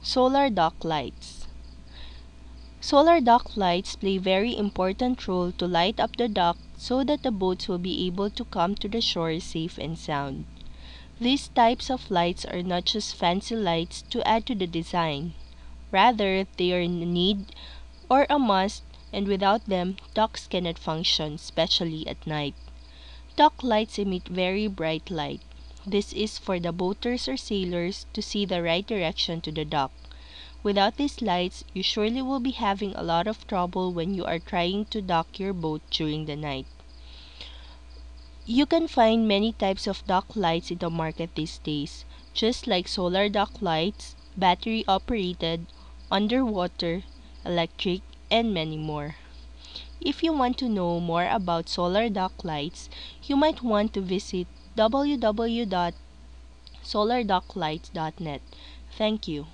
Solar dock lights. Solar dock lights play a very important role to light up the dock so that the boats will be able to come to the shore safe and sound. These types of lights are not just fancy lights to add to the design. Rather, they are a need or a must, and without them, docks cannot function, especially at night. Dock lights emit very bright light. This is for the boaters or sailors to see the right direction to the dock. Without these lights, you surely will be having a lot of trouble when you are trying to dock your boat during the night. You can find many types of dock lights in the market these days, just like solar dock lights, battery operated, underwater, electric, and many more. If you want to know more about solar dock lights, you might want to visit www.solardocklights.net. Thank you.